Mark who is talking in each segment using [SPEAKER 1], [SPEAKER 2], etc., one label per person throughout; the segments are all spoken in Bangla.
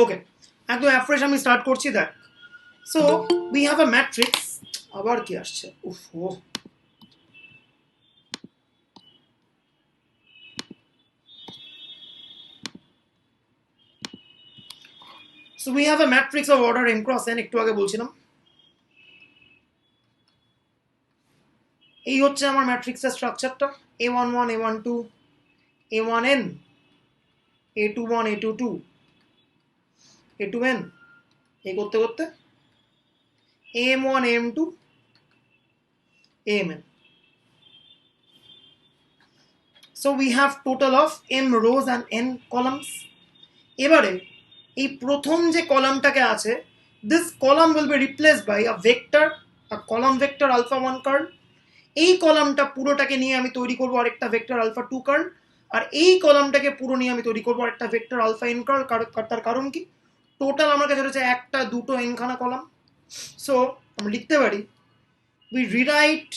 [SPEAKER 1] ওকে, একদম অ্যাফ্রেশ আমি স্টার্ট করছি। দেখ, so we have a matrix. আবার কি আসছে, উফ ও। So we have a matrix of order m cross n, একটু আগে বলছিলাম। এই হচ্ছে আমার ম্যাট্রিক্সের স্ট্রাকচারটা, a11 a12 a1n a21 a22 a2n, এই করতে করতে am1 am2 amn. So we have total of m rows and n columns. এবারে এই প্রথম যে কলামটাকে আছে, this column will be replaced by a vector, a column vector alpha 1 curl. এই কলামটা পুরোটাকে নিয়ে আমি তৈরি করবো আরেকটা ভেক্টর আলফা 2 কার্ল, আর এই কলামটাকে পুরো নিয়ে আমি তৈরি করবো আরেকটা ভেক্টর আলফা n কার্ল। তার কারণ কি, টোটাল আমার কাছে রয়েছে একটা, দুটো, n খানা কলাম। সো আমরা লিখতে পারি, we rewrite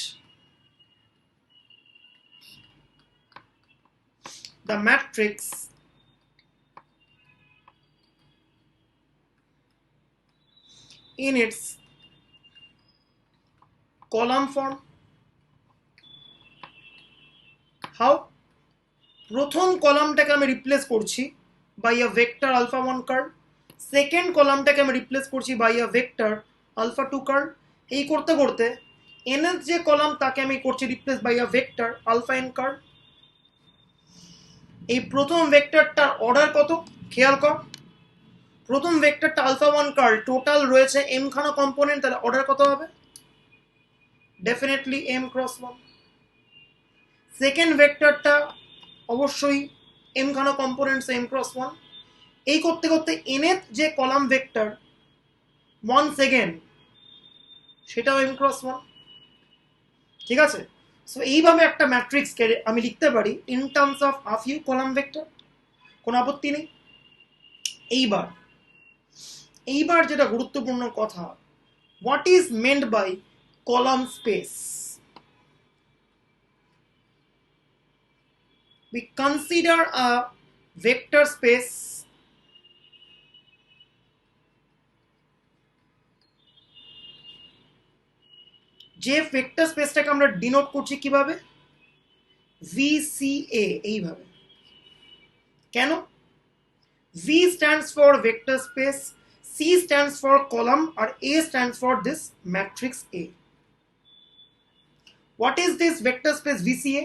[SPEAKER 1] the matrix in its column form. How? প্রথম কলামটাকে আমি রিপ্লেস করছি by a vector alpha 1 curl, second কলামটাকে আমি রিপ্লেস করছি by a vector alpha 2 curl. এই করতে করতে nth যে কলাম তাকে আমি করছি replace by a vector alpha n curl. এই প্রথম ভেক্টরটার অর্ডার কত খেয়াল কর, প্রথম ভেক্টরটা আলফা 1 কার্ল, টোটাল রয়েছে m খানা কম্পোনেন্ট, তাহলে অর্ডার কত হবে, ডেফিনেটলি m ক্রস 1। সেকেন্ড ভেক্টরটা অবশ্যই m খানা কম্পোনেন্টস m ক্রস 1। এই করতে করতে nth যে কলাম ভেক্টর ওয়ান সেকেন্ড, সেটাও m ক্রস 1। ঠিক আছে, সো এইভাবে একটা ম্যাট্রিক্সকে আমি লিখতে পারি in terms of a few column vector, কোনো আপত্তি নেই। এইবার এইবার যেটা গুরুত্বপূর্ণ কথা, what is meant by column space? we consider a vector space যে ভেক্টর স্পেসটাকে আমরা ডিনোট করছি কিভাবে, VCA, এইভাবে। কেন? V stands for vector space, C stands for column, R A stands for this matrix A. What is this vector space VCA?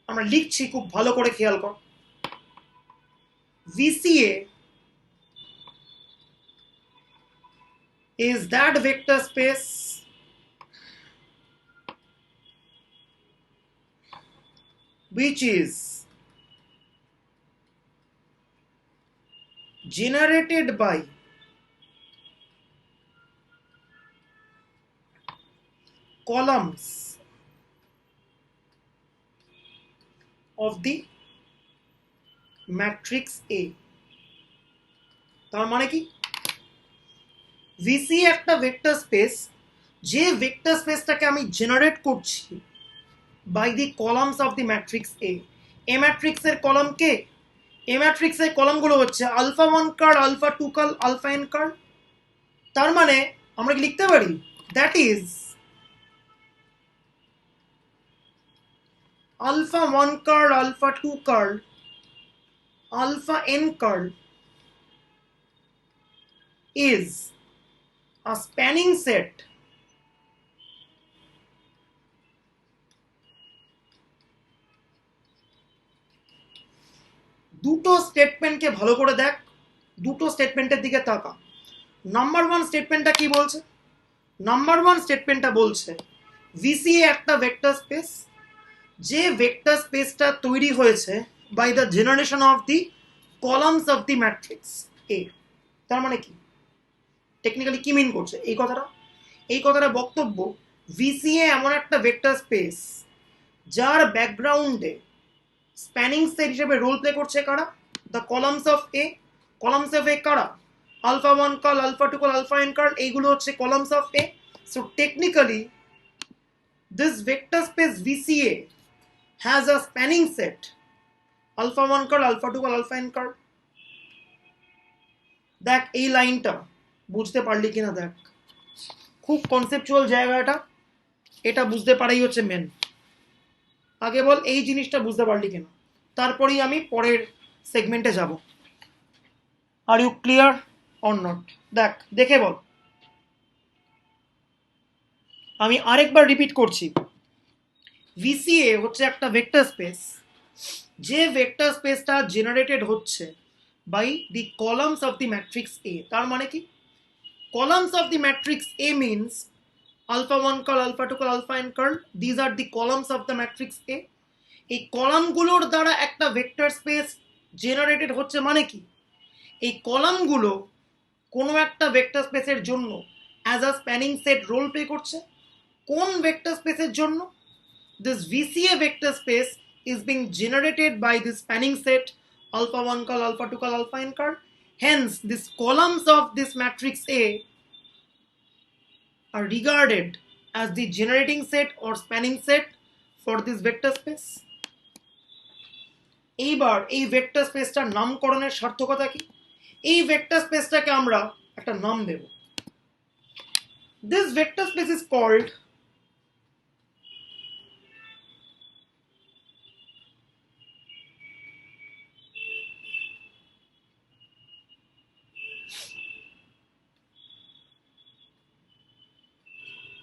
[SPEAKER 1] আমরা লিখছি, খুব ভালো করে খেয়াল কর। VCA is that vector space which is generated by columns of the matrix A. তার মানে কি, VC একটা ভেক্টর স্পেস, যে ভেক্টর স্পেসটাকে আমি জেনারেট করছি by the columns of the matrix A. A ম্যাট্রিক্সের কলাম কে? এ ম্যাট্রিক্সের কলামগুলো হচ্ছে alpha 1 curl, alpha 2 curl, alpha n curl. তার মানে আমরা কি লিখতে পারি, that is alpha 1 curl, alpha 2 curl, alpha n curl is a spanning set দুটো স্টেটমেন্টকে ভালো করে দেখ, দুটো স্টেটমেন্টের দিকে তাকা। নাম্বার ওয়ান স্টেটমেন্টটা কি বলছে? নাম্বার ওয়ান স্টেটমেন্টটা বলছে VCA একটা ভেক্টর স্পেস, যে ভেক্টর স্পেসটা তৈরি হয়েছে by the generation of the columns of the matrix A. তার মানে কি, টেকনিক্যালি কি মিন করছে এই কথাটা? এই কথাটা বক্তব্য, VCA এমন একটা ভেক্টর স্পেস যার ব্যাকগ্রাউন্ডে স্প্যানিং সেট হিসেবে রোল প্লে করছে কারা, the columns of A. Columns of A কারা? Alpha 1 curl, alpha 2 curl, alpha n curl, এইগুলো হচ্ছে columns of A. So technically this vector space VCA has a spanning set alpha 1 curl, alpha 2 curl, alpha n curl. দেখ এই লাইনটা বুঝতে পারলি কিনা দেখ, খুব কনসেপচুয়াল জায়গাটা, এটা বুঝতে পারাই হচ্ছে মেন। আগে বল এই জিনিসটা বুঝতে পারলি কিনা, তারপরেই আমি পরের সেগমেন্টে যাব। Are you clear or not? দেখ দেখে বল। আমি আরেকবার রিপিট করছি, ভিসিএ হচ্ছে একটা ভেক্টর স্পেস, যে ভেক্টর স্পেসটা জেনারেটেড হচ্ছে by the columns of the matrix A. তার মানে কি, columns of the matrix A means alpha 1 curl, alpha 2 curl, alpha n curl, these are the columns of the matrix A. এই কলামগুলোর দ্বারা একটা ভেক্টর স্পেস জেনারেটেড হচ্ছে মানে কি, এই কলামগুলো কোনো একটা ভেক্টর স্পেসের জন্য as a spanning set role play করছে। কোন ভেক্টর স্পেসের জন্য? This VCA vector space is being generated by this spanning set alpha 1 curl, alpha 2 curl, alpha n curl. Hence these columns of this matrix A are regarded as the generating set or spanning set for this vector space. এইবার এই ভেক্টর স্পেসটার নামকরণের সার্থকতা কি? এই ভেক্টর স্পেসটাকে আমরা একটা নাম দেব। This vector space is called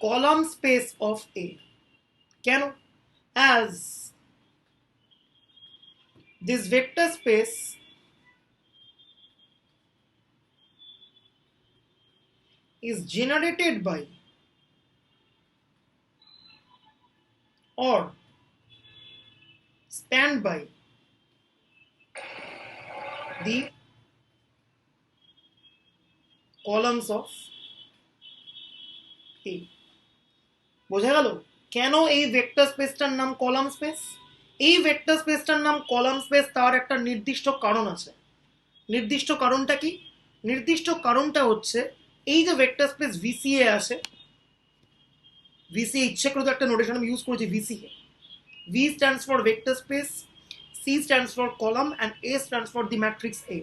[SPEAKER 1] column space of A. কেন? As this vector space is generated by or spanned by the columns of A. বোঝা গেল কেন এই ভেক্টর স্পেসটার নাম কলাম স্পেস? এই ভেক্টর স্পেসটার নাম কলাম স্পেস, তার একটা নির্দিষ্ট কারণ আছে। নির্দিষ্ট কারণটা কি? নির্দিষ্ট কারণটা হচ্ছে এই যে ভেক্টর স্পেস ভিসিএ আছে, ভিসিএ ইচ্ছে করে একটা নোটেশন আমি ইউজ করেছি, VCA, V stands for vector space, C stands for column and A stands for the matrix A.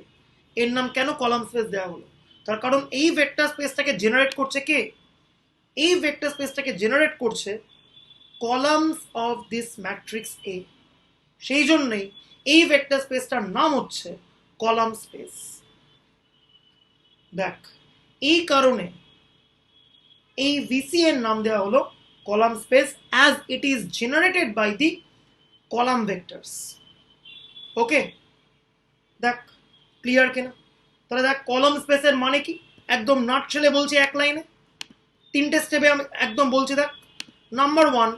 [SPEAKER 1] এর নাম কেন কলাম স্পেস দেওয়া হলো? তার কারণ এই ভেক্টর স্পেসটাকে জেনারেট করছে কে? এই ভেক্টর স্পেসটাকে জেনারেট করছে কলামস অফ দিস ম্যাট্রিক্স এ। সেই জন্যই এই ভেক্টর স্পেসটার নাম হচ্ছে কলাম স্পেস। দেখ এই কারণে এই ভিসি এর নাম দেওয়া হলো column space, as it is generated by the column vectors. Okay, দেখ ক্লিয়ার কিনা? তাহলে দেখ কলাম স্পেসের মানে কি, একদম নাট ছেলে বলছি এক লাইনে, তিনটে স্টেপে আমি একদম বলছি। দেখ, number one,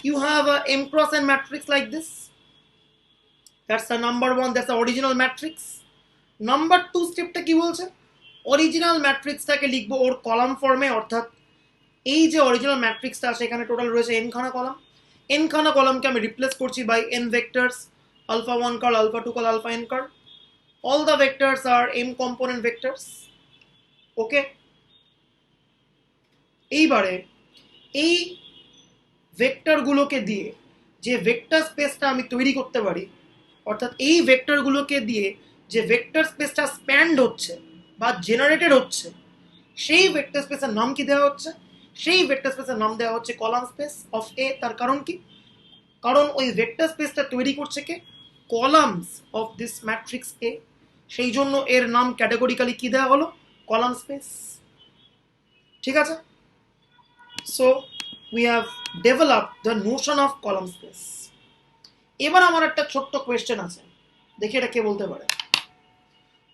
[SPEAKER 1] you have a m cross n matrix like this, that's the number one, that's the original matrix. Number two স্টেপটা কি বলছে, অরিজিনাল ম্যাট্রিক্সটাকে লিখবো ওর কলাম ফর্মে, অর্থাৎ এই যে অরিজিনাল ম্যাট্রিক্সটা আছে এখানে টোটাল রয়েছে n খানা কলাম, n খানা কলামকে আমি রিপ্লেস করছি by n vectors, alpha 1 curl, alpha 2 curl, alpha n curl. all the vectors are m component vectors. ওকে, এইবারে এই ভেক্টরগুলোকে দিয়ে যে ভেক্টর স্পেসটা আমি তৈরি করতে পারি, অর্থাৎ এই ভেক্টরগুলোকে দিয়ে যে ভেক্টর স্পেসটা স্প্যান্ড হচ্ছে বা জেনারেটেড হচ্ছে, সেই ভেক্টর স্পেসের নাম কি দেওয়া হচ্ছে? সেই ভেক্টর স্পেসের নাম দেওয়া হচ্ছে কলাম স্পেস অফ এ। তার কারণ কি? কারণ ওই ভেক্টর স্পেসটা তৈরি করছে কে? কলামস অফ দিস ম্যাট্রিক্স এ। সেই জন্য এর নাম ক্যাটাগরিক্যালি কি দেওয়া হলো? Column space. ঠিক আছে? So we have developed the notion of column space. এবার আমার একটা ছোট্ট কোয়েশ্চেন আছে, দেখি এটা কে বলতে পারে।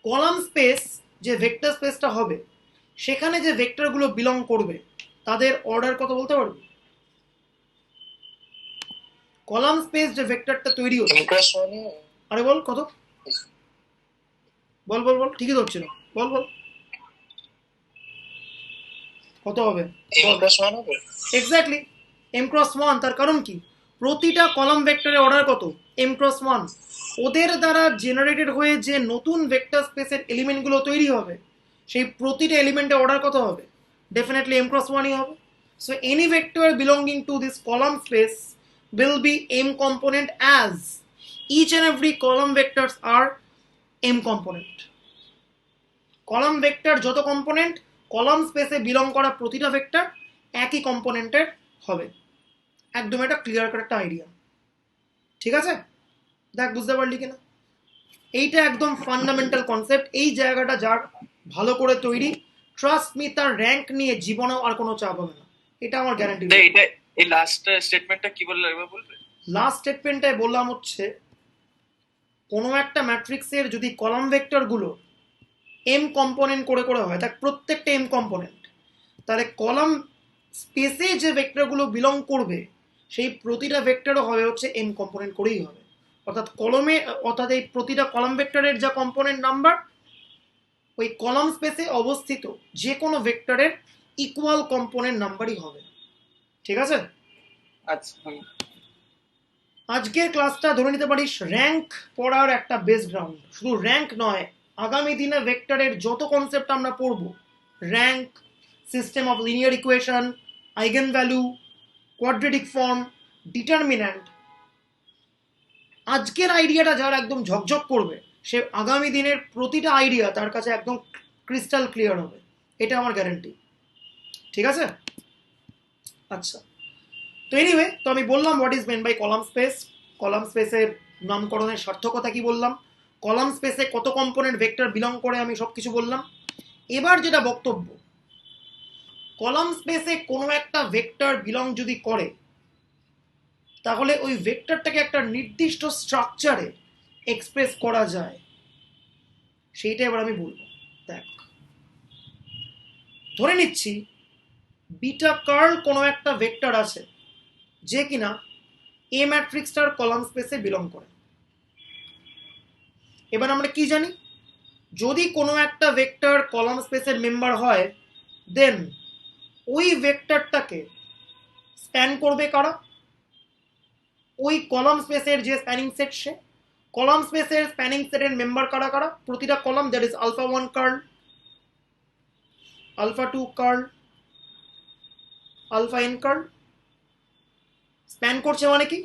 [SPEAKER 1] কলাম স্পেস যে ভেক্টর স্পেসটা হবে, সেখানে যে ভেক্টরগুলো বিলং করবে তাদের অর্ডার কত বলতে পারবে? কলাম স্পেস যে ভেক্টরটা তৈরি হচ্ছে, আরে বল কত, বল বল বল, ঠিকই ধরছিল, বল বল কত হবে? Exactly m cross 1। তার কারণ কি? প্রতিটা কলাম ভেক্টরের অর্ডার কত? m cross 1। ওদের দ্বারা জেনারেটেড হয়ে যে নতুন ভেক্টর স্পেসের এলিমেন্টগুলো তৈরি হবে, সেই প্রতিটা এলিমেন্টের অর্ডার কত হবে? ডেফিনেটলি m cross 1ই হবে। So any vector belonging to this column space will be m component, as each and every column vectors are m component. Column vector যত কম্পোনেন্ট, কলাম স্পেসে বিলং করা প্রতিটা ভেক্টর একই কম্পোনেন্টের হবে। একদম এটা ক্লিয়ার করে একটা আইডিয়া, ঠিক আছে? দেখ বুঝতে পারলি কিনা? এইটা একদম ফান্ডামেন্টাল কনসেপ্ট। এই জায়গাটা যার ভালো করে তৈরি, ট্রাস্ট মি, তার র্যাঙ্ক নিয়ে জীবনেও আর কোনো চাপ হবে না, এটা আমার গ্যারান্টি।
[SPEAKER 2] এটা এই লাস্ট স্টেটমেন্টটা কি বললে একবার বলবে?
[SPEAKER 1] লাস্ট স্টেটমেন্টটাই বললাম হচ্ছে কোনো একটা ম্যাট্রিক্সের যদি কলাম ভেক্টরগুলো এম কম্পোনেন্ট করে করে হয়, তার প্রত্যেকটা এম কম্পোনেন্ট, তাহলে কলাম স্পেসে যে ভেক্টরগুলো বিলং করবে সেই প্রতিটা ভেক্টরও হবে হচ্ছে এম কম্পোনেন্ট করেই হবে। অর্থাৎ কলমে, অর্থাৎ এই প্রতিটা কলাম ভেক্টরের যা কম্পোনেন্ট নাম্বার, ওই কলাম স্পেসে অবস্থিত যে কোনো ভেক্টরের ইকুয়াল কম্পোনেন্ট নাম্বারই হবে, ঠিক আছে?
[SPEAKER 2] আচ্ছা,
[SPEAKER 1] আজকের ক্লাসটা ধরে নিতে পারিস র্যাঙ্ক পড়ার একটা বেস গ্রাউন্ড। শুধু র্যাঙ্ক নয়, আগামী দিনে ভেক্টরের যত কনসেপ্ট আমরা পড়ব, rank, system of linear equation, eigen value, quadratic form, determinant, আজকের আইডিয়াটা যার একদম ঝকঝক করবে, সে আগামী দিনের প্রতিটা আইডিয়া তার কাছে একদম ক্রিস্টাল ক্লিয়ার হবে, এটা আমার গ্যারান্টি, ঠিক আছে? আচ্ছা, তো এনিওয়ে, তো আমি বললাম what is mean by column space, column স্পেসের নামকরণের সার্থকতা কি বললাম, কলাম স্পেসে কত কম্পোনেন্ট ভেক্টর বিলং করে আমি সব কিছু বললাম। এবার যেটা বক্তব্য, কলাম স্পেসে কোনো একটা ভেক্টর বিলং যদি করে, তাহলে ওই ভেক্টরটাকে একটা নির্দিষ্ট স্ট্রাকচারে এক্সপ্রেস করা যায়, সেইটা এবার আমি বলবো। দেখ, ধরে নিচ্ছি বিটা কার্ল কোনো একটা ভেক্টর আছে যে কিনা এ ম্যাট্রিক্সটার কলাম স্পেসে বিলং করে। এবার আমরা কি জানি, যদি কোনো একটা ভেক্টর কলাম স্পেসের মেম্বার হয়, দেন ওই ভেক্টরটাকে স্প্যান করবে কারা? ওই কলাম স্পেসের যে স্প্যানিং সেট, সে কলাম স্পেসের স্প্যানিং সেটের মেম্বার কারা কারা? প্রতিটা column, that is alpha 1 curl, alpha 2 curl, alpha n curl. Span করছে মানে কি,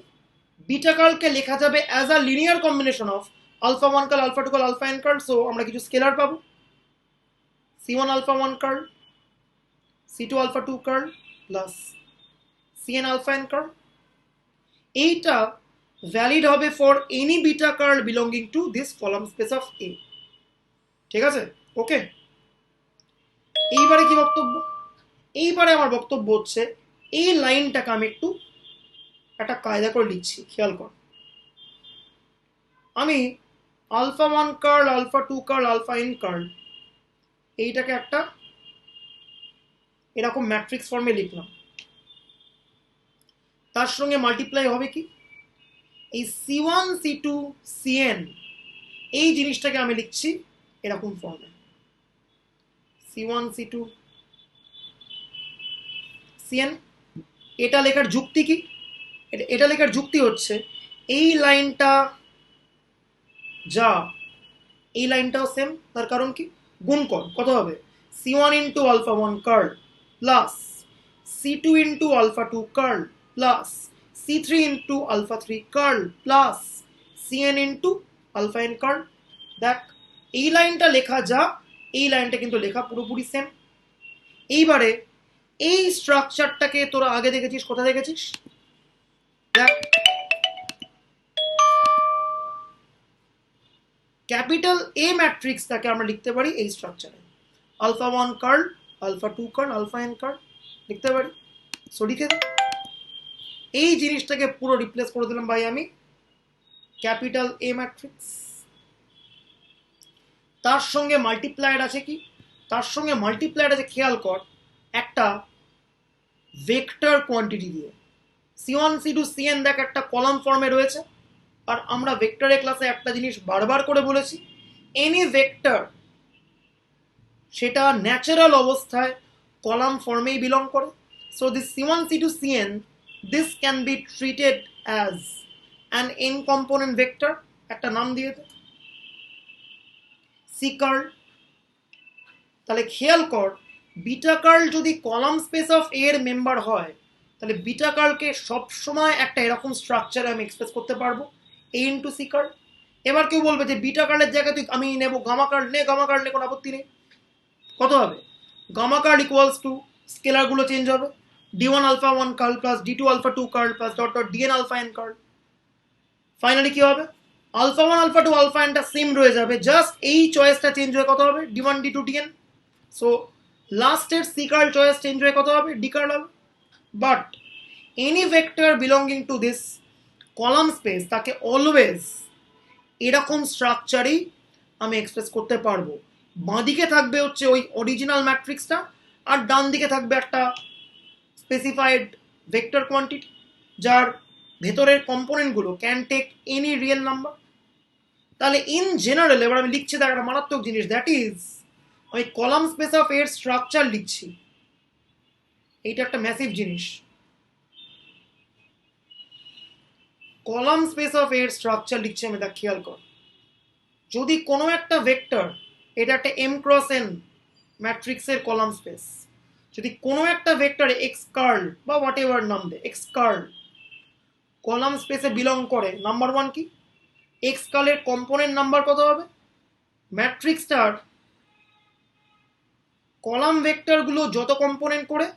[SPEAKER 1] বিটা কার্লকে লেখা যাবে as a linear combination of alpha 1 curl, alpha 2 curl, alpha n curl. So আমরা কিছু স্কেলার পাবো, c1 alpha 1 curl, c2 alpha 2 curl plus cn alpha n curl. এইটা ভ্যালিড হবে for any beta curl belonging to this column space of A, ঠিক আছে? ওকে, এইবারে কি বক্তব্য? এইবারে আমার বক্তব্য হচ্ছে এই লাইনটাকে আমি একটু একটা কায়দা করে লিখছি, খেয়াল কর। আমি alpha 1 curl, alpha 2 curl, alpha n curl, এইটাকে একটা এরকম ম্যাট্রিক্স ফর্মে লিখলাম। তার সঙ্গে মাল্টিপ্লাই হবে কি, এই c1 c2 cn, এই জিনিসটাকে আমি লিখছি এরকম ফর্মে, c1 c2 cn। এটা লেখার যুক্তি কি? এটা লেখার যুক্তি হচ্ছে এই লাইনটা যা, এই লাইনটাও সেম, তার কারণ কি, গুণ কর, কত হবে, c1 into alpha 1 curl plus c2 into alpha 2 curl plus c3 into alpha 3 curl plus cn into alpha n curl. দেখ, এই লাইনটা লেখা যা, এই লাইনটা কিন্তু লেখা পুরোপুরি সেম। এইবারে এই স্ট্রাকচারটাকে তোরা আগে দেখেছিস, কোথায় দেখেছিস? দেখ, ক্যাপিটাল এ ম্যাট্রিক্সটাকে আমরা লিখতে পারি এই স্ট্রাকচারে, alpha 1 curl, alpha 2 curl, alpha n curl লিখতে পারি। সো লিখে দে, এই জিনিসটাকে পুরো রিপ্লেস করে দিলাম ভাই আমি ক্যাপিটাল এ ম্যাট্রিক্স। তার সঙ্গে মাল্টিপ্লায়ার আছে কি, তার সঙ্গে মাল্টিপ্লায়ার আছে, খেয়াল কর, একটা ভেক্টর কোয়ান্টিটি দিয়ে। c1 c2 cn দেখ একটা কলাম ফর্মে রয়েছে। আর আমরা ভেক্টরের ক্লাসে একটা জিনিস বারবার করে বলেছি, এনি ভেক্টর সেটা ন্যাচারাল অবস্থায় কলাম ফর্মেই বিলং করে। So this c1 c2 cn, this can be treated as an n component vector, একটা নাম দিয়ে দে c কার্ল। তাহলে খেয়াল কর, বিটা কার্ল যদি কলাম স্পেস অফ এ এর মেম্বার হয়, তাহলে বিটা কার্লকে সবসময় একটা এরকম স্ট্রাকচারে আমি এক্সপ্রেস করতে পারবো, এ ইন্টু সি কার্ল। এবার কেউ বলবে যে বিটা কার্লের জায়গায় তুই আমি নেবো গামা কার্ল, নে গামা কার্ল নে, কোনো আপত্তি নেই। কত হবে? গামা কার্ল ইকুয়ালস টু স্কেলারগুলো চেঞ্জ হবে, d1 alpha 1 curl plus d2 alpha 2 curl plus dot dot dn alpha n curl. Finally কি হবে? আলফা 1 আলফা 2 আলফা nটা সেম রয়ে যাবে, জাস্ট এই চয়েসটা চেঞ্জ হয়ে কত হবে? d1 d2 dn। সো লাস্টের সি কার্ল চয়েস চেঞ্জ হয়ে কত হবে? ডি কার্ল হবে। But any vector belonging to this column space তাকে অলওয়েজ এরকম স্ট্রাকচারেই আমি এক্সপ্রেস করতে পারবো। বাঁদিকে থাকবে হচ্ছে ওই অরিজিনাল ম্যাট্রিক্সটা, আর ডান দিকে থাকবে একটা স্পেসিফাইড ভেক্টর কোয়ান্টিটি যার ভেতরের কম্পোনেন্টগুলো can take any real number. তাহলে ইন জেনারেল এবার আমি লিখছি দেখ একটা মারাত্মক জিনিস, দ্যাট ইজ আমি কলাম স্পেস অফ এর স্ট্রাকচার লিখছি। এইটা একটা ম্যাসিভ জিনিস। কলাম স্পেস অফ এর স্ট্রাকচার লিখছি আমি, দেখ খেয়াল কর। যদি কোনো একটা ভেক্টর, এটা একটা m ক্রস n ম্যাট্রিক্সের কলাম স্পেস, যদি কোনো একটা ভেক্টর এক্স কার্ল বা হোয়াট এভার নাম দে এক্স কার্ল কলাম স্পেসে বিলং করে, নাম্বার ওয়ান কি? এক্স কার্লের কম্পোনেন্ট নাম্বার কত হবে? ম্যাট্রিক্সটার কলাম ভেক্টরগুলো যত কম্পোনেন্ট করে,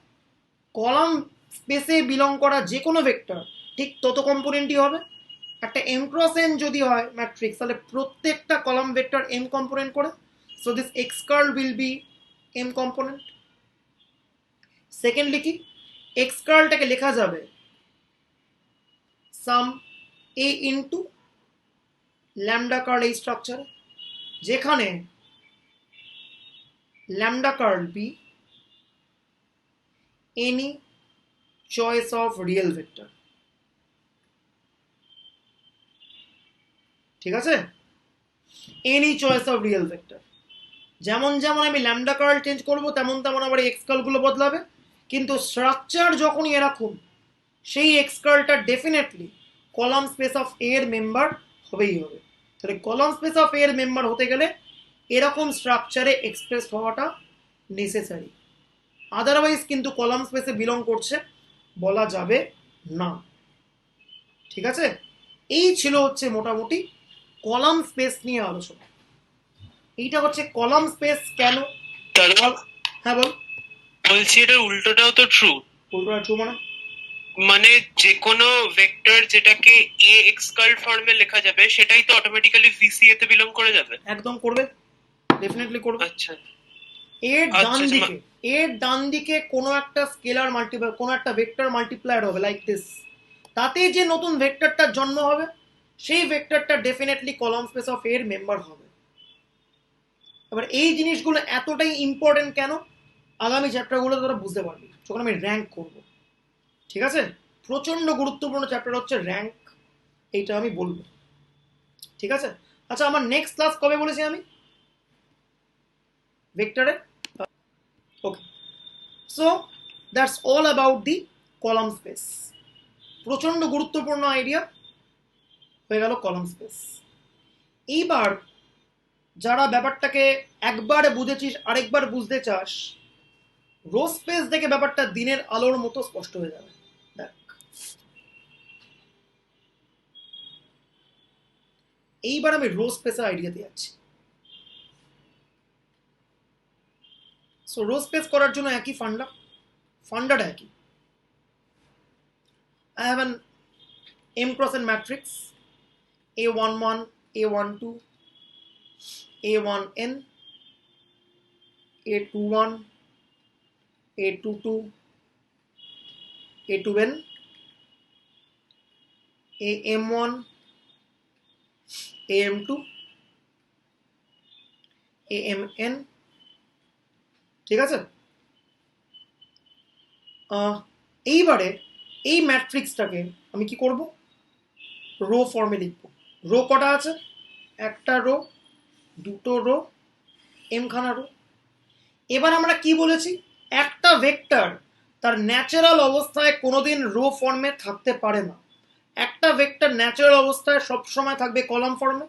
[SPEAKER 1] কলাম স্পেসে বিলং করা যে কোনো ভেক্টর ঠিক তত কম্পোনেন্টই হবে। একটা m ক্রস n যদি হয় ম্যাট্রিক্স, তাহলে প্রত্যেকটা কলাম ভেক্টর m কম্পোনেন্ট করে। So this X curl will be m component. Secondly কি? এক্স কার্লটাকে লেখা যাবে some a into lambda curl এই স্ট্রাকচারে, যেখানে lambda curl be any choice of real vector. ঠিক আছে? Any choice of real vector. যেমন যেমন আমি ল্যামডা কার্ল চেঞ্জ করবো তেমন তেমন আবার এক্স কার্লগুলো বদলাবে, কিন্তু স্ট্রাকচার যখনই এরকম, সেই এক্স কার্লটা ডেফিনেটলি কলাম স্পেস অফ এর মেম্বার হবেই হবে। তাহলে কলাম স্পেস অফ এর মেম্বার হতে গেলে এরকম স্ট্রাকচারে এক্সপ্রেস হওয়াটা নেসেসারি, আদারওয়াইজ কিন্তু কলাম স্পেসে বিলং করছে বলা যাবে না। ঠিক আছে? এই ছিল হচ্ছে মোটামুটি কলাম স্পেস নিয়ে আলোচনা। এইটা হচ্ছে কলাম স্পেস কেন। হ্যাঁ বল।
[SPEAKER 2] বলছি এটার উল্টোটাও তো ট্রু।
[SPEAKER 1] উল্টোটা ট্রু মানে?
[SPEAKER 2] মানে যে কোনো ভেক্টর যেটাকে এ এক্স কার্ল ফর্মে লেখা যাবে সেটাই তো অটোমেটিক্যালি ভিসিএ তে বিলং করে যাবে।
[SPEAKER 1] একদম করবে, ডেফিনেটলি করবে।
[SPEAKER 2] আচ্ছা,
[SPEAKER 1] এর ডান দিকে কোনো একটা স্কেলার মাল্টিপ্লাই, কোনো একটা ভেক্টর মাল্টিপ্লায়ার হবে লাইক দিস, তাতে যে নতুন ভেক্টরটার জন্ম হবে সেই ভেক্টরটা ডেফিনেটলি কলাম স্পেস অফ এর মেম্বার হবে। এবার এই জিনিসগুলো এতটাই ইম্পর্টেন্ট কেন, আগামী চ্যাপ্টারগুলো তোরা বুঝতে পারবি যখন আমি র্যাঙ্ক করব। ঠিক আছে? প্রচন্ড গুরুত্বপূর্ণ চ্যাপ্টার হচ্ছে র্যাঙ্ক, এইটা আমি বলবো। ঠিক আছে? আচ্ছা, আমার নেক্সট ক্লাস কবে বলেছি আমি ভেক্টরে? Okay, so that's all about the column space. প্রচন্ড গুরুত্বপূর্ণ আইডিয়া হয়ে গেল কলাম স্পেস। এইবার যারা ব্যাপারটাকে একবার বুঝেছিস আরেকবার বুঝতে চাস, রো স্পেস দেখে ব্যাপারটা দিনের আলোর মতো স্পষ্ট হয়ে যাবে। দেখ, এইবার আমি রো স্পেসের আইডিয়াতে যাচ্ছি। সো রো স্পেস করার জন্য একই ফান্ডাটা একই। I have an m cross n matrix a11 a12 a1n a21 a22 a2n am1 am2 amn। ঠিক আছে? এইবারে এই ম্যাট্রিক্সটাকে আমি কি করব? রো ফর্মে লিখব। রো কটা আছে? একটা রো, দুটো রো, এমখানা রো। এবার আমরা কি বলেছি? একটা ভেক্টর তার ন্যাচারাল অবস্থায় কোনোদিন রো ফর্মে থাকতে পারে না। একটা ভেক্টর ন্যাচারাল অবস্থায় সবসময় থাকবে কলাম ফর্মে।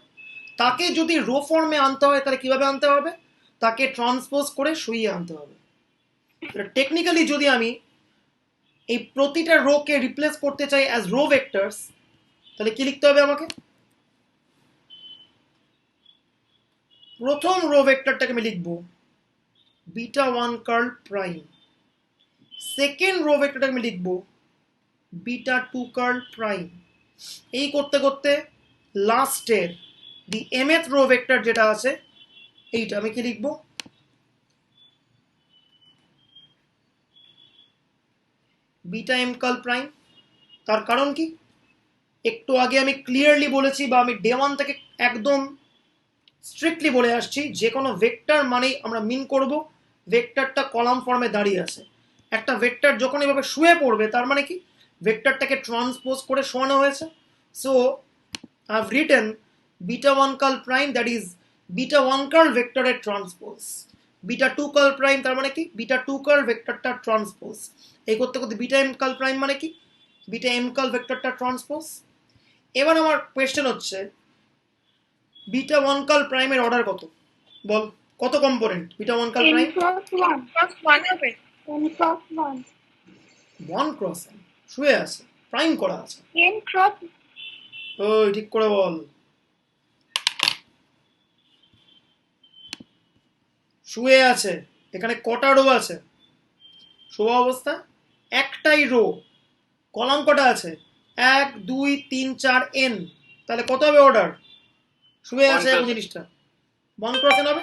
[SPEAKER 1] তাকে যদি রো ফর্মে আনতে হয় তাহলে কিভাবে আনতে হবে? তাকে ট্রান্সপোজ করে সইয়ে আনতে হবে। টেকনিক্যালি যদি আমি এই প্রতিটা রোকে রিপ্লেস করতে চাই অ্যাজ রো ভেক্টরস, তাহলে কি লিখতে হবে আমাকে? প্রথম রো ভেক্টরটাকে আমি লিখব beta one curl prime. Second row ভেক্টরটা আমি লিখবো বিটা টু কার্ল প্রাইম। এই করতে করতে লাস্টের দি mth রো ভেক্টর যেটা আছে এইটা আমি কি লিখবো, বিটা এম কার্ল প্রাইম। তার কারণ কি, একটু আগে আমি ক্লিয়ারলি বলেছি বা আমি ডে ওয়ান থেকে একদম স্ট্রিক্টলি বলে আসছি, যে কোনো ভেক্টর মানেই আমরা মিন করব ভেক্টরটা কলাম ফর্মে দাঁড়িয়ে আছে। একটা ভেক্টর যখন এভাবে শুয়ে পড়বে তার মানে কি, ভেক্টরটাকে ট্রান্সপোজ করে শোয়ানো হয়েছে। So I have written beta one curl prime, that is beta one curl ভেক্টরের transpose. Beta two curl prime তার মানে কি, বিটা টু কার্ল ভেক্টরটা ট্রান্সপোজ। এই করতে করতে বিটা এম কার্ল প্রাইম মানে কি, বিটা এম কার্ল ভেক্টরটা ট্রান্সপোজ। এবার আমার কোয়েশ্চেন হচ্ছে বিটা ওয়ান কার্ল প্রাইমের অর্ডার কত, বল কত component beta one curl prime? One cross N, শুয়ে আছে, প্রাইম করা আছে। ওই ঠিক করে বল, শুয়ে আছে। এখানে কটা রো আছে? শোয়া অবস্থা একটাই রো। কলাম কটা আছে? 1 2 3 4 n। তাহলে কত হবে অর্ডার? শুয়ে আছে এখন জিনিসটা, ওয়ান ক্রস এন হবে।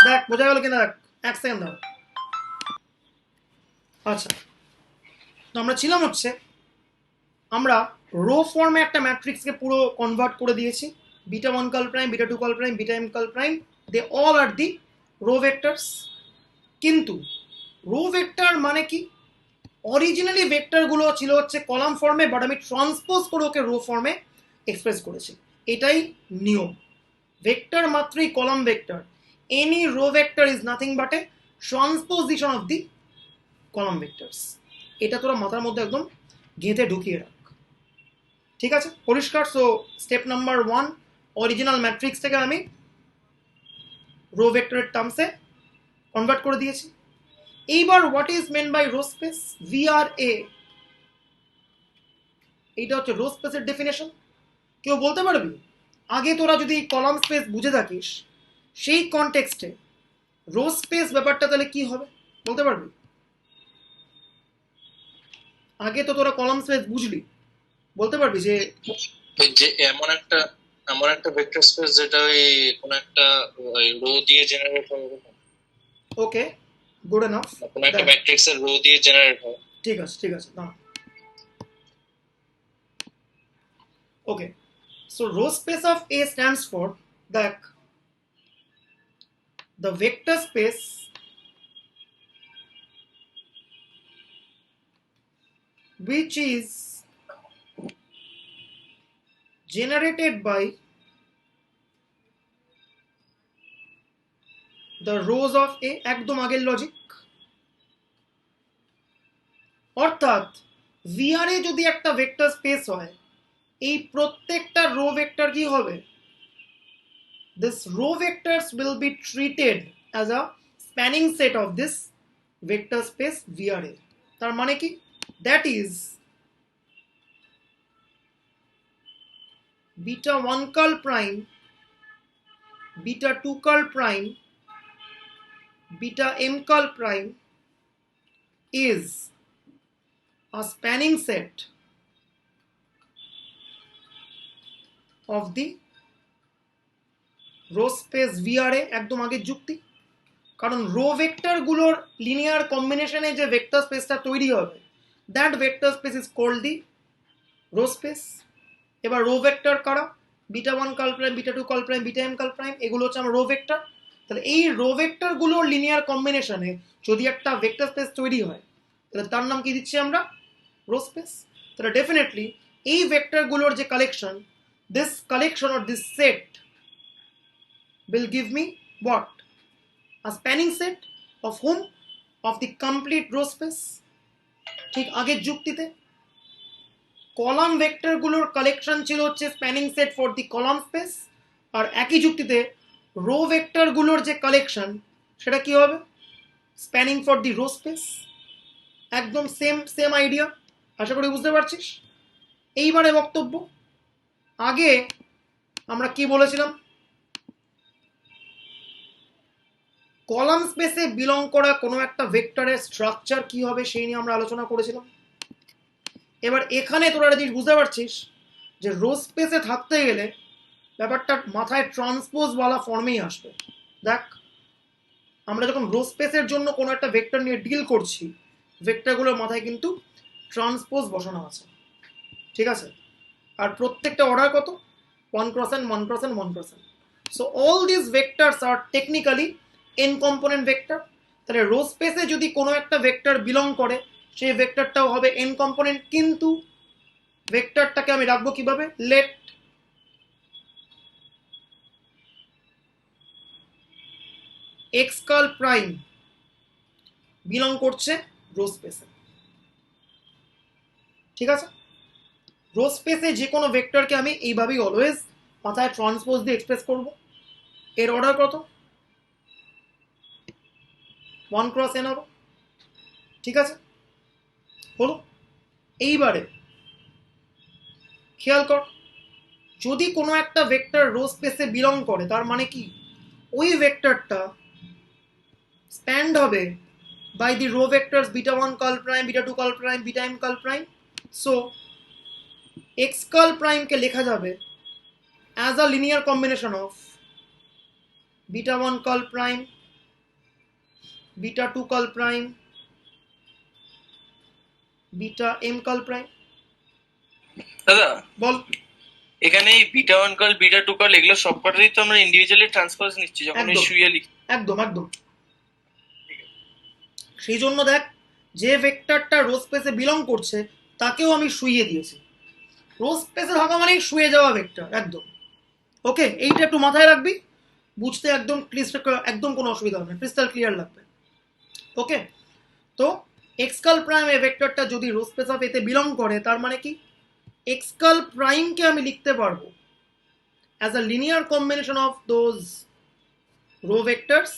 [SPEAKER 1] দেখ বোঝা গেল কিনা, দেখ 1 সেকেন্ড দাও। আচ্ছা, তো আমরা ছিলাম হচ্ছে, আমরা রো ফর্মে একটা ম্যাট্রিক্সকে পুরো কনভার্ট করে দিয়েছি। Beta one curl prime, beta two curl prime, beta M curl prime, they all are the row vectors. কিন্তু রো ভেক্টর মানে কি, অরিজিনালি ভেক্টরগুলো ছিল হচ্ছে কলাম ফর্মে, বাট আমি ট্রান্সপোজ করে ওকে রো ফর্মে এক্সপ্রেস করেছি। এটাই নিয়ম। ভেক্টর মাত্রই column vector. Any row vector is nothing but a transposition of the column vectors. এটা তোরা মাথার মধ্যে একদম গেঁথে ঢুকিয়ে রাখ, ঠিক আছে? পরিষ্কার? সো স্টেপ নাম্বার 1, অরিজিনাল ম্যাট্রিক্সটাকে আমি রো ভেক্টরের টার্মসে কনভার্ট করে দিয়েছি। এইবার what is mean by row space? VRA, এইটা হচ্ছে রো স্পেসের ডেফিনেশন। কেউ বলতে পারবি আগে তোরা যদি কলাম স্পেস বুঝে থাকিস সেই কনটেক্সটে রো স্পেস ব্যাপারটা তাহলে কি হবে বলতে পারবি? আগে তো তোরা কলাম স্পেস বুঝলি, বলতে পারবি যে
[SPEAKER 3] যে এমন একটা ভেক্টর স্পেস যেটা ওই কোন একটা রো দিয়ে জেনারেট হয়।
[SPEAKER 1] ওকে, গুড এনাফ।
[SPEAKER 3] কোন একটা ম্যাট্রিক্সের রো দিয়ে জেনারেট হয়।
[SPEAKER 1] ঠিক আছে, ঠিক আছে, না ওকে। So row space of A stands for the vector space which is generated by the rows of A। একদম আগের লজিক। অর্থাৎ VRA যদি একটা ভেক্টর স্পেস হয়, এই প্রত্যেকটা রো ভেক্টর কি হবে? This row vectors will be treated as a spanning set of this vector space VRA। তার মানে কি, that is beta 1 curl prime, beta 2 curl prime, beta m curl prime is a spanning set of the row space VRA। একদম আগের যুক্তি, কারণ রো ভেক্টর গুলোর লিনিয়ার কম্বিনেশনে যে ভেক্টর স্পেসটা তৈরি হবে, that vector space is called the row space. এবার রো ভেক্টর কারা? Beta one curl prime, beta two curl prime, beta M curl prime, এগুলো হচ্ছে আমার রো ভেক্টর। তাহলে এই রো ভেক্টর গুলোর লিনিয়ার কম্বিনেশনে যদি একটা ভেক্টর স্পেস তৈরি হয়, তাহলে তার নাম কি দিচ্ছি আমরা? Row space. তাহলে ডেফিনেটলি এই ভেক্টর গুলোর যে collection, this collection or this set will give me what? A spanning set of whom? Of the complete row space। ঠিক আগের যুক্তিতে কলাম ভেক্টর গুলোর কালেকশন ছিল হচ্ছে spanning set for the column space, আর একই যুক্তিতে রো ভেক্টর গুলোর যে কালেকশন সেটা কি হবে? Spanning for the row space. একদম সেম সেম আইডিয়া, আশা করি বুঝতে পারছিস। এইবারে বক্তব্য, আগে আমরা কি বলেছিলাম? কলাম স্পেসে বিলং করা কোনো একটা ভেক্টরের স্ট্রাকচার কি হবে সেই নিয়ে আমরা আলোচনা করেছিলাম। এবার এখানে তোরা জিনিস বুঝতে পারছিস যে রো স্পেসে থাকতে গেলে ব্যাপারটা মাথায় ট্রান্সপোজ বলা ফর্মেই আসবে। দেখ, আমরা যখন রো স্পেসের জন্য কোনো একটা ভেক্টর নিয়ে ডিল করছি, ভেক্টরগুলোর মাথায় কিন্তু ট্রান্সপোজ বসানো আছে, ঠিক আছে? আর প্রত্যেকটা অর্ডার কত? 1x1 1x1 1x1। So all this vectors are technically n component vector. তাহলে রো স্পেসে যদি কোনো একটা ভেক্টর বিলং করে সেই ভেক্টরটাও হবে এন কম্পোনেন্ট, কিন্তু ভেক্টরটাকে আমি রাখবো কিভাবে? Let x curl prime belong করছে রো স্পেসে, ঠিক আছে? রো স্পেসে যে কোনো ভেক্টরকে আমি এইভাবেই অলওয়েজ মাথায় ট্রান্সপোজ দিয়ে এক্সপ্রেস করব। এর অর্ডার কত? 1x n হবে, ঠিক আছে? হলো। এইবারে খেয়াল কর, যদি কোনো একটা ভেক্টর রো স্পেসে বিলং করে তার মানে কি ওই ভেক্টরটা স্প্যান্ড হবে by the row vectors β1 curl prime, β2 curl prime, βm curl prime. So x curl প্রাইমকে লেখা যাবে as a linear combination of β1 curl prime, β2 curl prime, βm curl prime.
[SPEAKER 2] দাদা
[SPEAKER 1] বল।
[SPEAKER 2] এখানে এই β1 কার্ল β2 কার্ল এগুলো সবকটারই তো আমরা ইন্ডিভিজুয়ালি ট্রান্সপোজ নিচ্ছি যখন এই
[SPEAKER 1] একদম।
[SPEAKER 2] শুয়ে লিখি।
[SPEAKER 1] একদম একদম। সেই জন্য দেখ, যে ভেক্টরটা রো স্পেসে বিলং করছে তাকেও আমি শুইয়ে দিয়েছি। রো স্পেসে থাকা মানেই শুয়ে যাওয়া ভেক্টর, একদম। ওকে, এইটা একটু মাথায় রাখবি, বুঝতে একদম একদম কোনো অসুবিধা হবে না, ক্রিস্টাল ক্লিয়ার লাগবে। ওকে, তো এক্স কার্ল প্রাইম এই ভেক্টরটা যদি রো স্পেস অফ এতে বিলং করে তার মানে কি এক্স কার্ল প্রাইমকে আমি লিখতে পারবো as a linear combination of those row vectors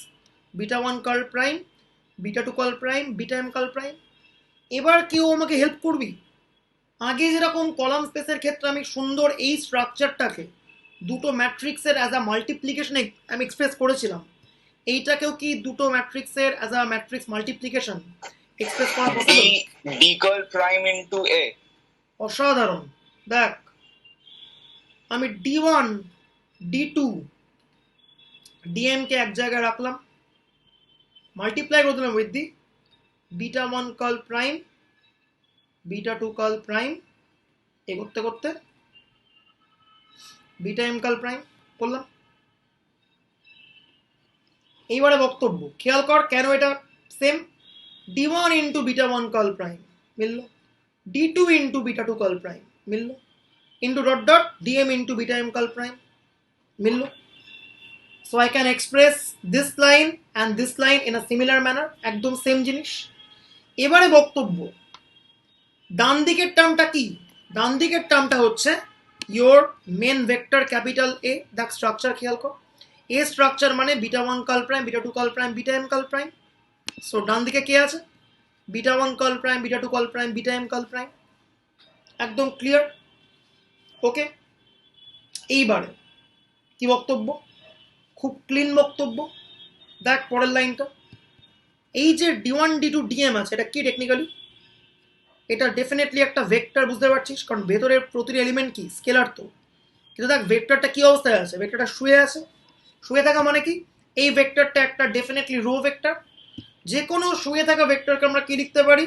[SPEAKER 1] β1 curl prime, β2 curl prime, βm curl prime. এবার কেউ আমাকে হেল্প করবি? আগে যেরকম কলাম স্পেসের ক্ষেত্রে আমি সুন্দর এই স্ট্রাকচারটাকে দুটো ম্যাট্রিক্সের অ্যাজ আ মাল্টিপ্লিকেশনে আমি এক্সপ্রেস করেছিলাম, এইটাকেও কি দুটো ম্যাট্রিক্সের as a matrix multiplication express করা possible?
[SPEAKER 4] D curl prime into A.
[SPEAKER 1] অসাধারণ। দেখ, আমি d1 d2 dm কে এক জায়গায় রাখলাম, মাল্টিপ্লাই করে দিলাম with the β1 curl prime, β2 curl prime, এগোতে করতে βm কার্ল প্রাইম করলাম। এইবারে বক্তব্য খেয়াল কর কেন এটা same. d1 into β1 curl prime মিলল, d2 ইন্টু β2 কার্ল প্রাইম মিলল, into dot dot dm into βm curl prime মিলল। So I can express this line and this line in a similar manner, একদম সেম জিনিস। এবারে বক্তব্য, ডান দিকের টার্মটা কি? ডান দিকের টার্মটা হচ্ছে your main vector capital A। দেখ স্ট্রাকচার খেয়াল কর, A স্ট্রাকচার মানে β1 curl prime, β2 curl prime, βm curl prime. So ডান দিকে কে আছে? β1 curl prime, β2 curl prime, βm curl prime. একদম ক্লিয়ার? ওকে, এইবারে কি বক্তব্য? খুব ক্লিন বক্তব্য। দেখ পরের লাইনটা, এই যে d1 d2 dm আছে এটা কি টেকনিক্যালি? এটা ডেফিনেটলি একটা ভেক্টর, বুঝতে পারছিস? কারণ ভেতরের প্রতিটি এলিমেন্ট কি স্কেলার তো। কিন্তু দেখ ভেক্টরটা কি অবস্থায় আছে? ভেক্টরটা শুয়ে আছে। শুয়ে থাকা মানে কি এই ভেক্টরটা একটা ডেফিনেটলি রো ভেক্টর। যে কোনো শুয়ে থাকা ভেক্টরকে আমরা কি লিখতে পারি?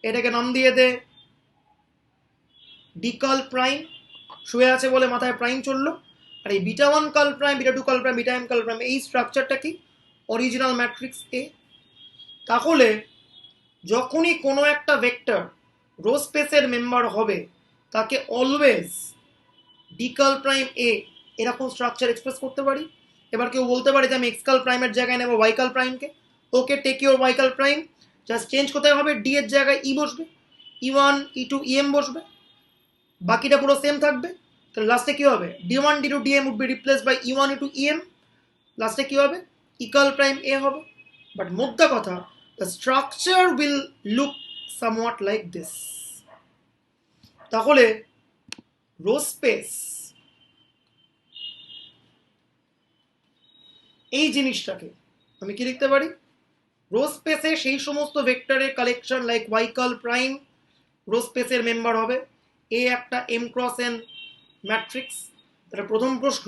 [SPEAKER 1] এটাকে নাম দিয়ে দে ডি কার্ল প্রাইম, শুয়ে আছে বলে মাথায় প্রাইম চললো। আর এই β1 curl prime, β2 curl prime, βm curl prime, এই স্ট্রাকচারটা কি? Original matrix A. তাহলে যখনই কোনো একটা ভেক্টর রো স্পেসের মেম্বার হবে তাকে অলওয়েজ ডি কার্ল প্রাইম এ এরকম স্ট্রাকচার এক্সপ্রেস করতে পারি। এবার কেউ বলতে পারে যে আমি এক্স কার্ল প্রাইমের জায়গায় নেব ওয়াই কার্ল প্রাইমকে। Okay, take your Y curl prime, just change কোথায় হবে? ডি এর জায়গায় ই বসবে, e1 e2 em বসবে, বাকিটা পুরো সেম থাকবে। তাহলে লাস্টে কি হবে? d1 d2 dm would be replace by e1 e2 em। লাস্টে কি হবে? ই কার্ল প্রাইম এ হবে। বাট মোদ্দা কথা, the structure will look somewhat like this। তাহলে রো স্পেস এই জিনিসটাকে আমি কি লিখতে পারি, রো স্পেসে সেই সমস্ত ভেক্টরের collection like y curl prime row স্পেসের মেম্বার হবে। এ একটা এম ক্রস এন ম্যাট্রিক্স। তাহলে প্রথম প্রশ্ন,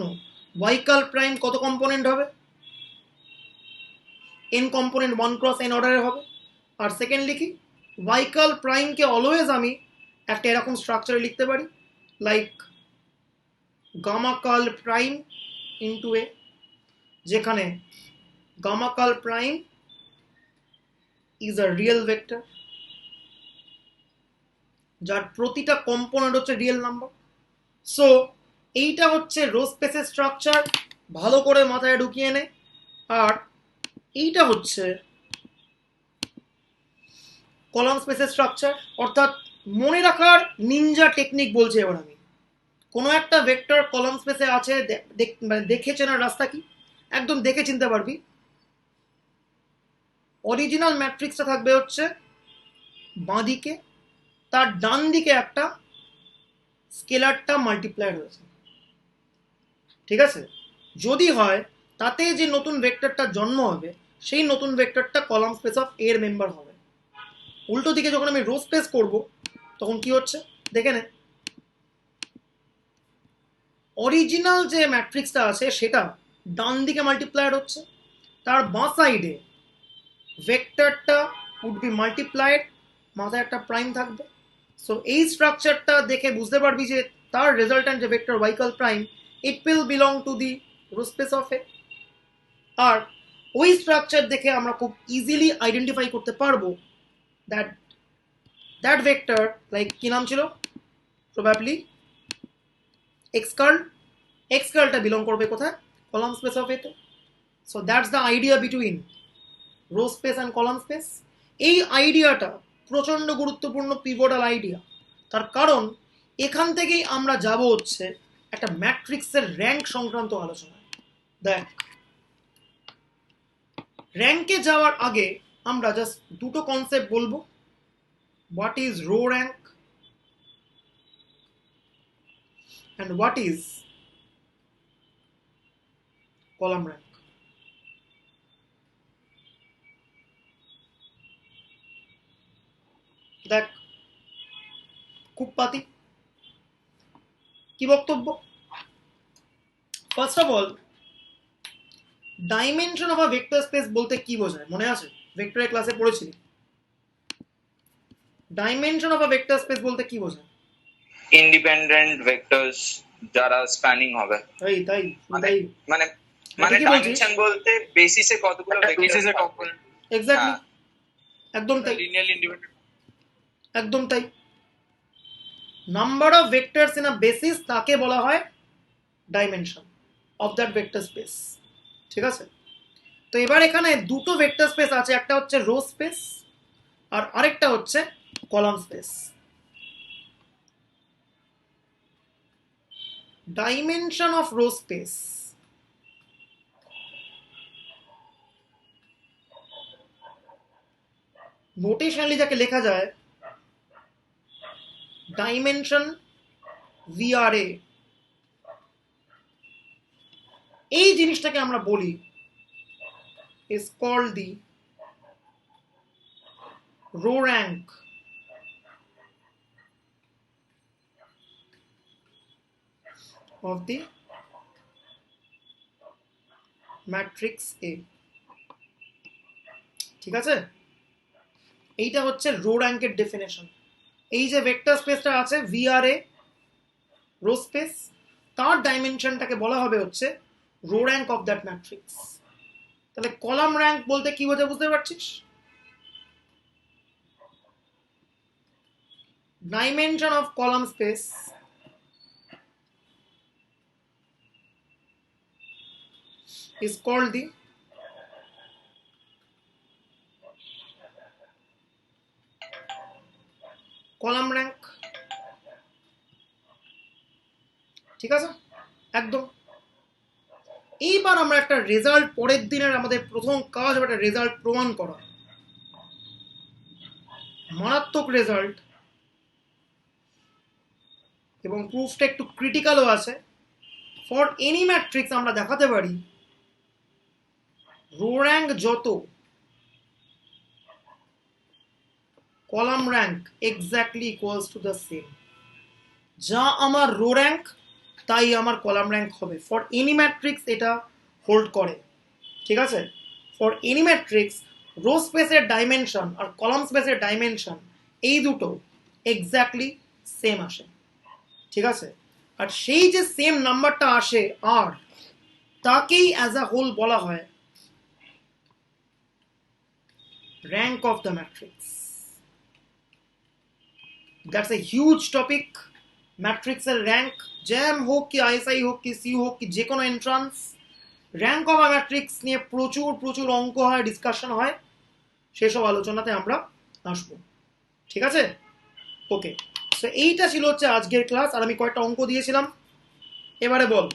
[SPEAKER 1] ওয়াই কার্ল প্রাইম কত কম্পোনেন্ট হবে? এন কম্পোনেন্ট 1 ক্রস এন অর্ডারের হবে। আর সেকেন্ড লিখি, ওয়াই কার্ল প্রাইমকে অলওয়েজ আমি একটা এরকম স্ট্রাকচারে লিখতে পারি like gamma curl prime into A, যেখানে gamma curl prime is a real vector যার প্রতিটা কম্পোনেন্ট হচ্ছে রিয়েল নাম্বার। সো এইটা হচ্ছে রো স্পেসের স্ট্রাকচার, ভালো করে মাথায় ঢুকিয়ে নে। আর এইটা হচ্ছে কলাম স্পেসের স্ট্রাকচার, অর্থাৎ মনে রাখার নিনজা টেকনিক বলছি এবার আমি। কোনো একটা ভেক্টর কলাম স্পেসে আছে, মানে দেখে চেনার রাস্তা কি, একদম দেখে চিনতে পারবি। অরিজিনাল ম্যাট্রিক্সটা থাকবে হচ্ছে বাঁদিকে, তার ডান দিকে একটা স্কেলারটা মাল্টিপ্লাইড হয়েছে, ঠিক আছে? যদি হয় তাতে যে নতুন ভেক্টরটা জন্ম হবে সেই নতুন ভেক্টরটা কলাম স্পেস অফ এর মেম্বার হবে। উল্টো দিকে যখন আমি রো স্পেস করব তখন কি হচ্ছে দেখে নে, অরিজিনাল যে ম্যাট্রিক্সটা আছে সেটা ডান দিকে মাল্টিপ্লাইড হচ্ছে, তার বাঁ সাইডে ভেক্টরটা উড বি মাল্টিপ্লাইড, মাথায় একটা প্রাইম থাকবে। সো এই স্ট্রাকচারটা দেখে বুঝতে পারবি যে তার রেজাল্ট্যান্ট যে vector Y curl prime, it will belong to the row space of A. আর ওই স্ট্রাকচার দেখে আমরা খুব ইজিলি আইডেন্টিফাই করতে পারবো দ্যাট দ্যাট ভেক্টর লাইক কি নাম ছিল, প্রবাবলি এক্স কার্ল। এক্স কার্লটা বিলং করবে কোথায়, কলাম স্পেস অফ এতে। So that's the idea between row space and column space. এই আইডিয়াটা প্রচণ্ড গুরুত্বপূর্ণ পিভটাল আইডিয়া, তার কারণ এখান থেকেই আমরা যাব হচ্ছে একটা ম্যাট্রিক্সের র্যাঙ্ক সংক্রান্ত আলোচনা। দেখ, র্যাঙ্কে যাওয়ার আগে আমরা জাস্ট দুটো কনসেপ্ট বলবো, what is row rank and what is column rank. দেখ, খুব পাতি কি বক্তব্য। First of all, dimension of a vector space বলতে কি বোঝায় মনে আছে? ভেক্টরের ক্লাসে পড়েছিলি। Dimension of a vector space বলতে কি বোঝায়?
[SPEAKER 4] ইন্ডিপেন্ডেন্ট ভেক্টরস যারা স্প্যানিং হবে।
[SPEAKER 1] তাই তাই
[SPEAKER 4] মানে
[SPEAKER 1] তাই
[SPEAKER 4] মানে মানে
[SPEAKER 1] কি বলছিস?
[SPEAKER 4] ডাইমেনশন বলতে বেসিসে কতগুলো
[SPEAKER 3] বেসিসে
[SPEAKER 4] ভেক্টর
[SPEAKER 3] কম্পোনেন্ট,
[SPEAKER 1] এক্স্যাক্টলি,
[SPEAKER 4] হ্যাঁ।
[SPEAKER 1] একদম তাই,
[SPEAKER 3] লিনিয়ারলি ইন্ডিপেন্ডেন্ট।
[SPEAKER 1] একদম তাই। Number of vectors in a basis তাকে বলা হয় dimension of that vector space, ঠিক আছে? তো এবার এখানে দুটো ভেক্টর স্পেস আছে, একটা হচ্ছে রো স্পেস আর আরেকটা হচ্ছে column space. Dimension of row space notationally যাকে লেখা যায় ডাইমেনশন ভিআরএ, এই জিনিসটাকে আমরা বলি is called the row rank of the matrix A, ঠিক আছে? এইটা হচ্ছে রো র্যাঙ্কের ডেফিনেশন। এই যে ভেক্টর স্পেসটা আছে ভিআরএ রো স্পেস, তার ডাইমেনশনটাকে বলা হবে হচ্ছে row rank of that matrix. তাহলে কলাম র্যাঙ্ক বলতে কি বোঝায় বুঝতে পারছিস? Dimension of column space is called the column rank, ঠিক আছে? একদম। এইবার আমরা একটা রেজাল্ট, পরের দিনের আমাদের প্রথম কাজ হবে একটা রেজাল্ট প্রমাণ করা, মারাত্মক রেজাল্ট, এবং প্রুফটা একটু ক্রিটিক্যালও আছে। ফর এনি ম্যাট্রিক্স আমরা দেখাতে পারি রো র্যাঙ্ক যত, column rank exactly equals to the same. যা আমার রো র্যাঙ্ক তাই আমার কলাম র্যাঙ্ক হবে। ফর এনি ম্যাট্রিক্স এটা হোল্ড করে, ঠিক আছে? ফর এনি ম্যাট্রিক্স রো স্পেসের ডাইমেনশন আর কলাম স্পেসের ডাইমেনশন এই দুটো এক্স্যাক্টলি সেম আসে, ঠিক আছে? আর সেই যে সেম নাম্বারটা আসে আর তাকেই অ্যাজ আ হোল বলা হয় rank of the matrix. That's a huge topic. ম্যাট্রিক্সের র্যাঙ্ক, জ্যাম হোক কি আইএসআই হোক কি সিইউ হোক কি যে কোনো entrance, rank of a matrix নিয়ে প্রচুর প্রচুর অঙ্ক হয়, ডিসকাশন হয়, সেসব আলোচনাতে আমরা আসবো, ঠিক আছে? ওকে, সো এইটা ছিল হচ্ছে আজকের ক্লাস। আর আমি কয়েকটা অঙ্ক দিয়েছিলাম, এবারে বল